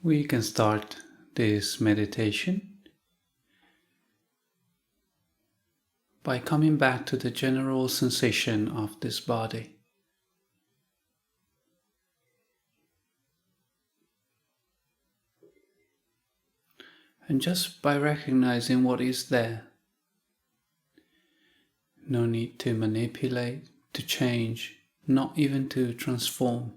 We can start this meditation by coming back to the general sensation of this body. And just by recognizing what is there, no need to manipulate, to change, not even to transform.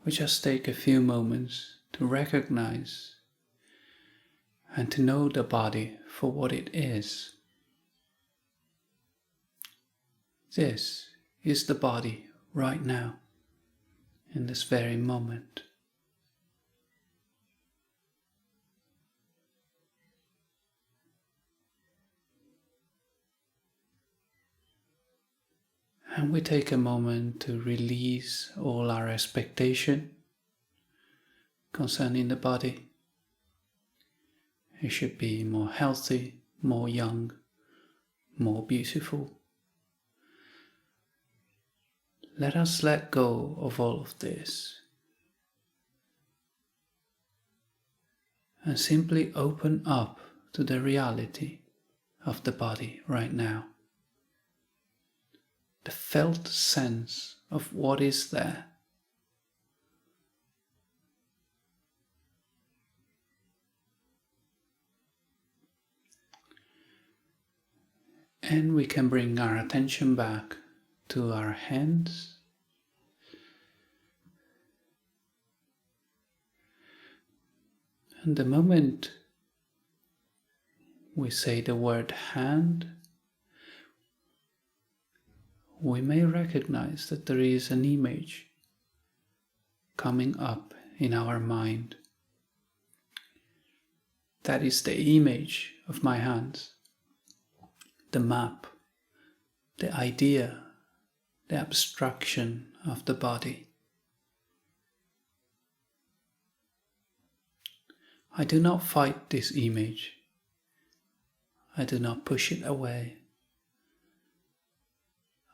We just take a few moments to recognize and to know the body for what it is. This is the body right now, in this very moment. And we take a moment to release all our expectation concerning the body. It should be more healthy, more young, more beautiful. Let us let go of all of this and simply open up to the reality of the body right now. The felt sense of what is there. And we can bring our attention back to our hands. And the moment we say the word hand, we may recognize that there is an image coming up in our mind. That is the image of my hands, the map, the idea, the abstraction of the body. I do not fight this image. I do not push it away.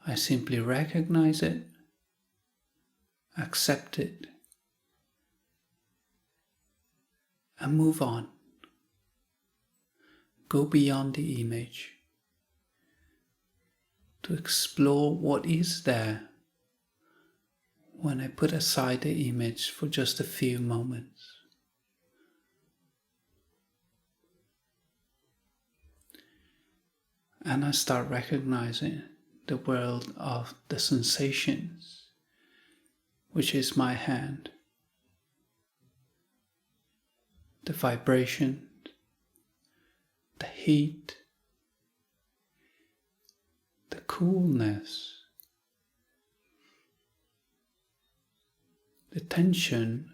I simply recognize it, accept it, and move on. Go beyond the image to explore what is there when I put aside the image for just a few moments. And I start recognizing the world of the sensations, which is my hand, the vibration, the heat, the coolness, the tension,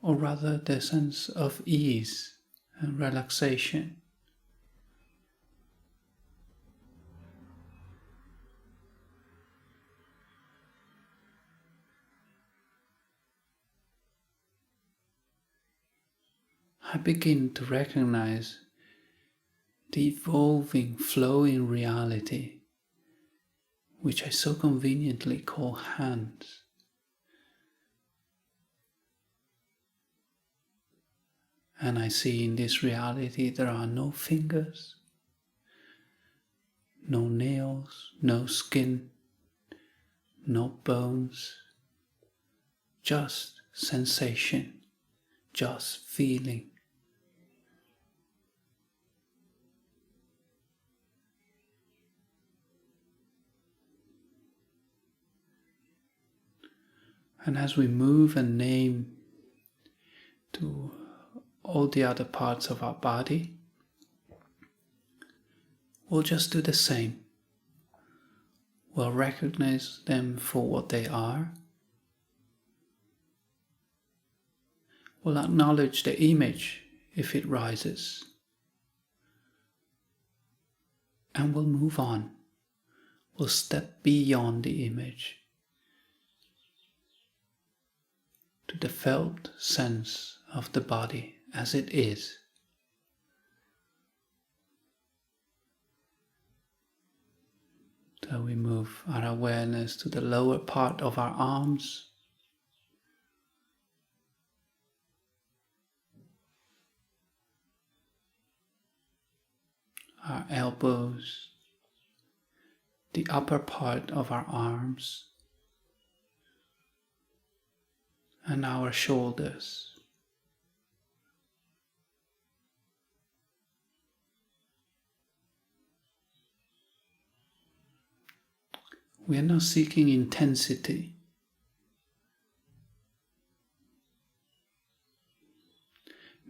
or rather the sense of ease and relaxation. I begin to recognize the evolving, flowing reality, which I so conveniently call hands. And I see in this reality there are no fingers, no nails, no skin, no bones, just sensation, just feeling. And as we move and name to all the other parts of our body, we'll just do the same. We'll recognize them for what they are. We'll acknowledge the image if it rises. And we'll move on. We'll step beyond the image to the felt sense of the body as it is. To So we move our awareness to the lower part of our arms, our elbows, the upper part of our arms, and our shoulders. We are not seeking intensity.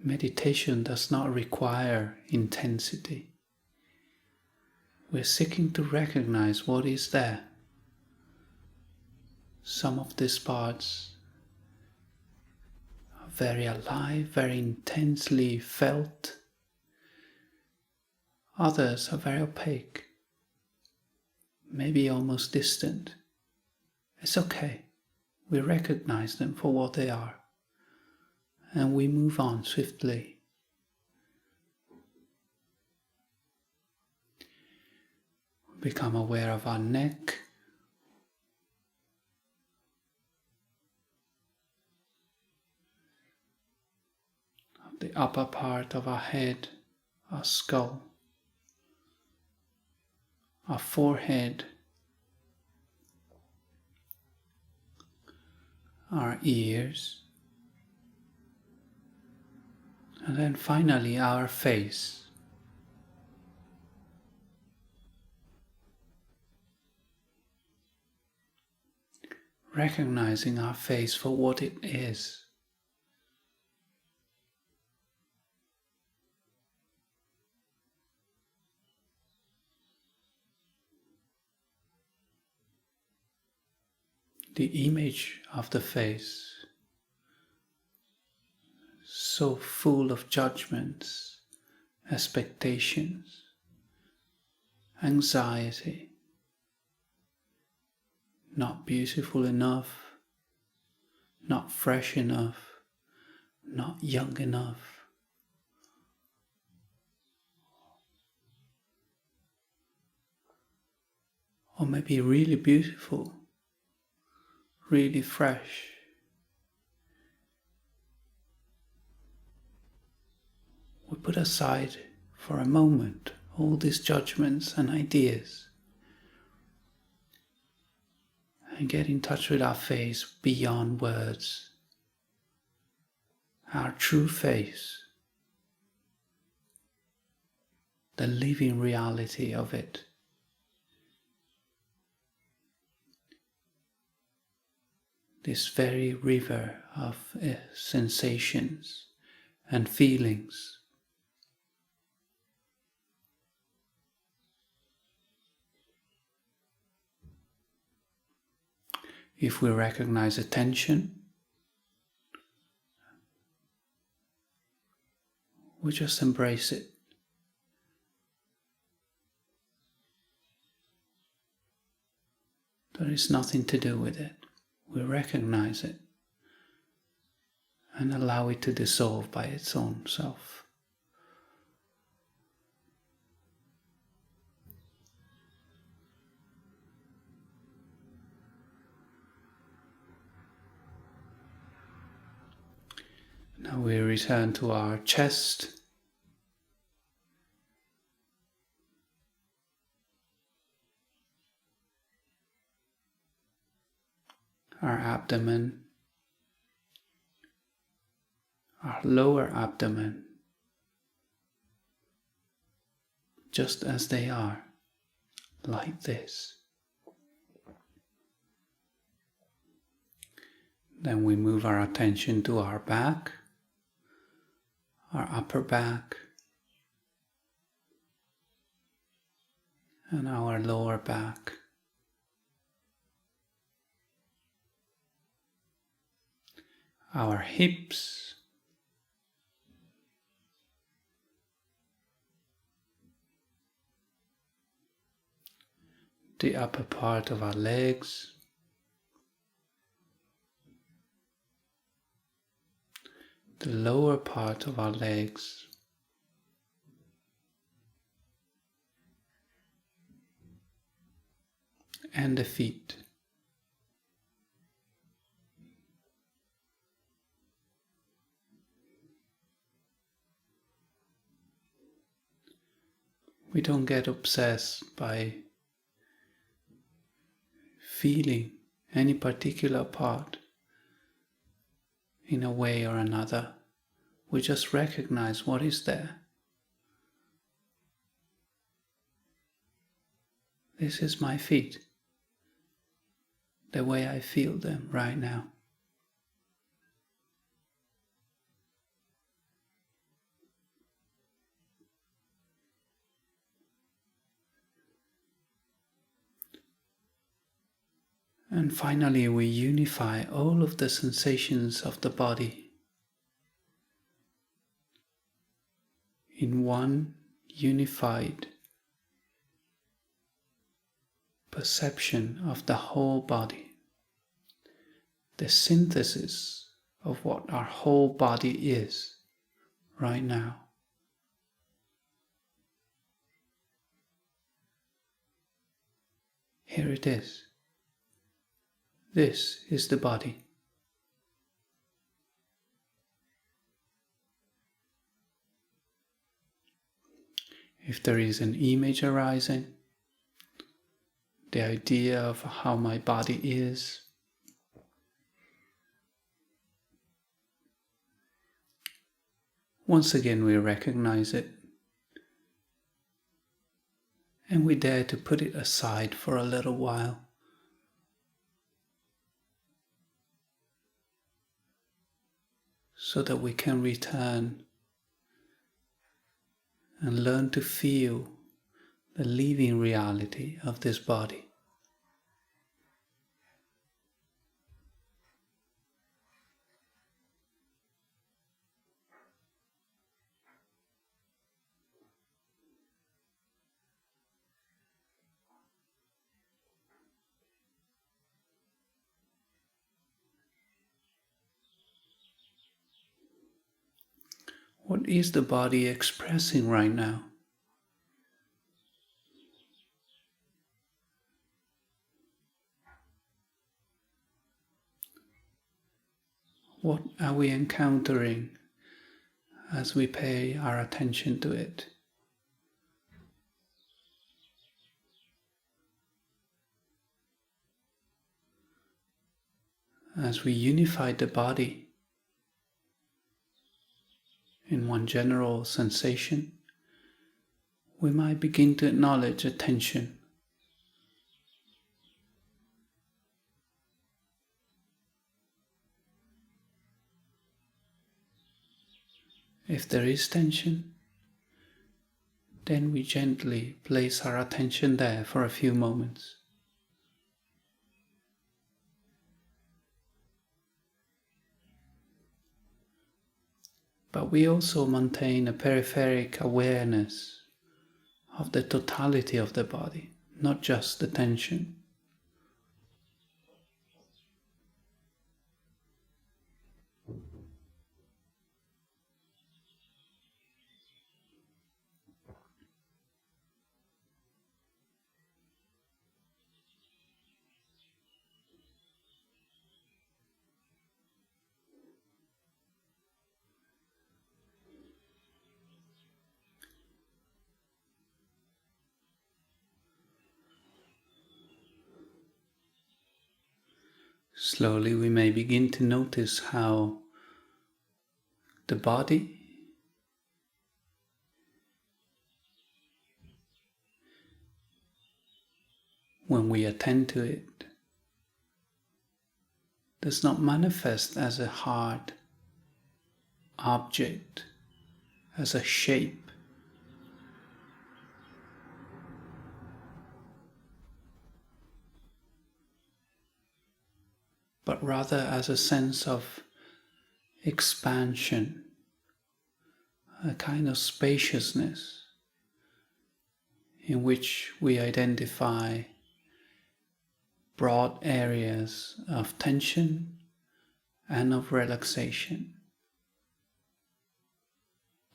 Meditation does not require intensity. We're seeking to recognize what is there. Some of these parts are very alive, very intensely felt. Others are very opaque, maybe almost distant. It's okay. We recognize them for what they are, and we move on swiftly. Become aware of our neck, of the upper part of our head, our skull, our forehead, our ears, and then finally our face. Recognizing our face for what it is. The image of the face, so full of judgments, expectations, anxiety, not beautiful enough, not fresh enough, not young enough. Or maybe really beautiful, really fresh. We put aside for a moment all these judgments and ideas and get in touch with our face beyond words, our true face, the living reality of it. This very river of sensations and feelings. If we recognize attention, we just embrace it. There is nothing to do with it. We recognize it and allow it to dissolve by its own self. Now we return to our chest, our abdomen, our lower abdomen, just as they are, like this. Then we move our attention to our back, our upper back, and our lower back. Our hips, the upper part of our legs, the lower part of our legs, and the feet. We don't get obsessed by feeling any particular part in a way or another. We just recognize what is there. This is my feet, the way I feel them right now. And finally, we unify all of the sensations of the body in one unified perception of the whole body, the synthesis of what our whole body is right now. Here it is. This is the body. If there is an image arising, the idea of how my body is, once again we recognize it, and we dare to put it aside for a little while. So that we can return and learn to feel the living reality of this body. What is the body expressing right now? What are we encountering as we pay our attention to it? As we unify the body in one general sensation, we might begin to acknowledge a tension. If there is tension, then we gently place our attention there for a few moments. But we also maintain a peripheric awareness of the totality of the body, not just the tension. Slowly we may begin to notice how the body when we attend to it does not manifest as a hard object, as a shape, but rather as a sense of expansion, a kind of spaciousness in which we identify broad areas of tension and of relaxation,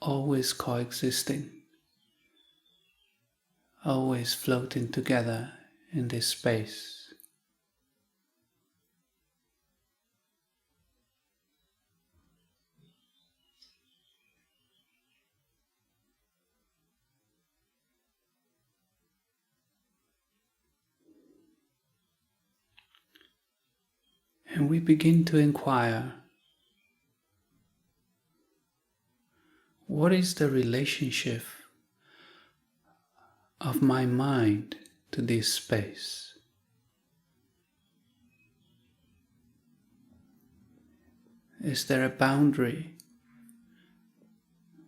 always coexisting, always floating together in this space. And we begin to inquire, what is the relationship of my mind to this space? Is there a boundary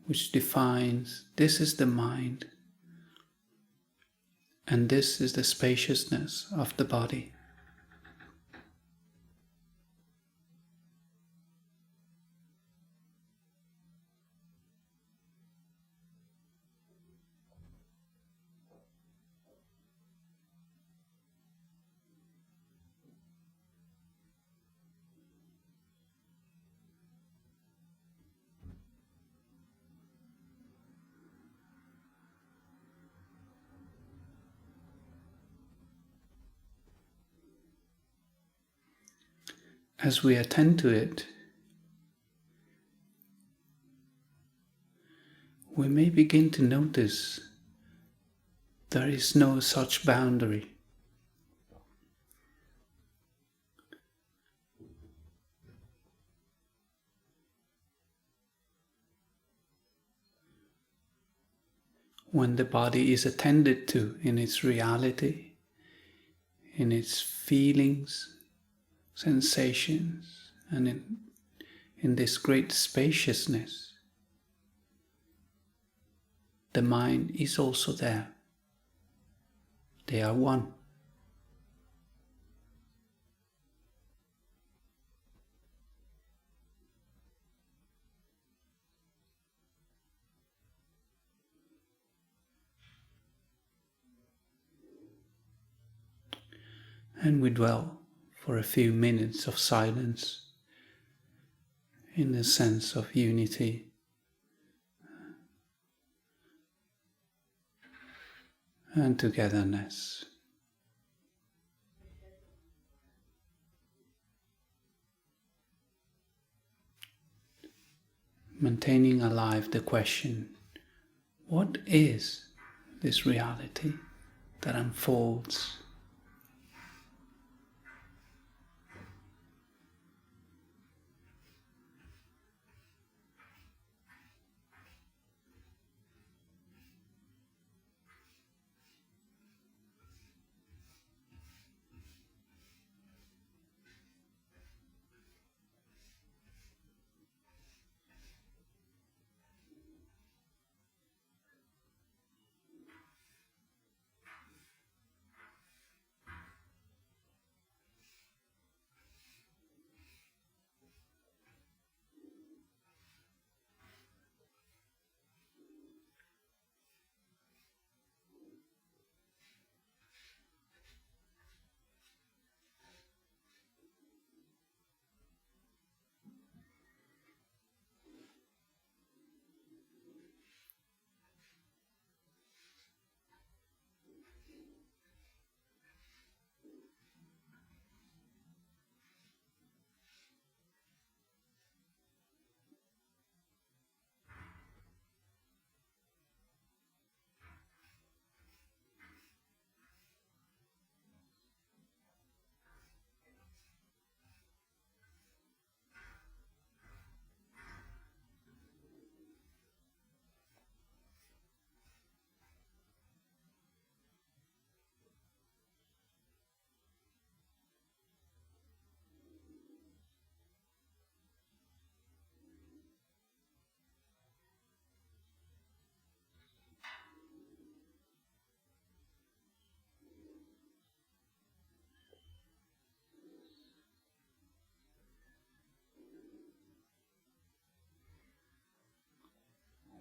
which defines this is the mind and this is the spaciousness of the body? As we attend to it, we may begin to notice there is no such boundary. When the body is attended to in its reality, in its feelings, sensations, and in this great spaciousness, the mind is also there. They are one. And we dwell for a few minutes of silence in the sense of unity and togetherness. Maintaining alive the question, what is this reality that unfolds?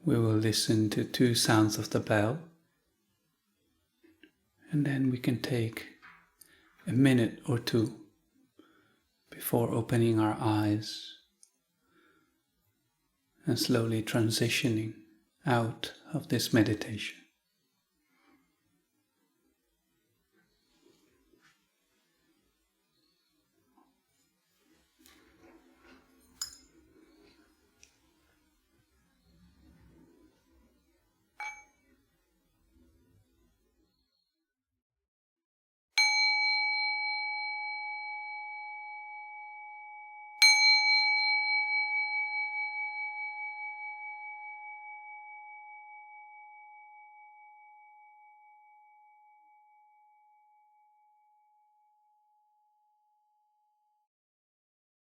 We will listen to 2 sounds of the bell, and then we can take a minute or 2 before opening our eyes and slowly transitioning out of this meditation.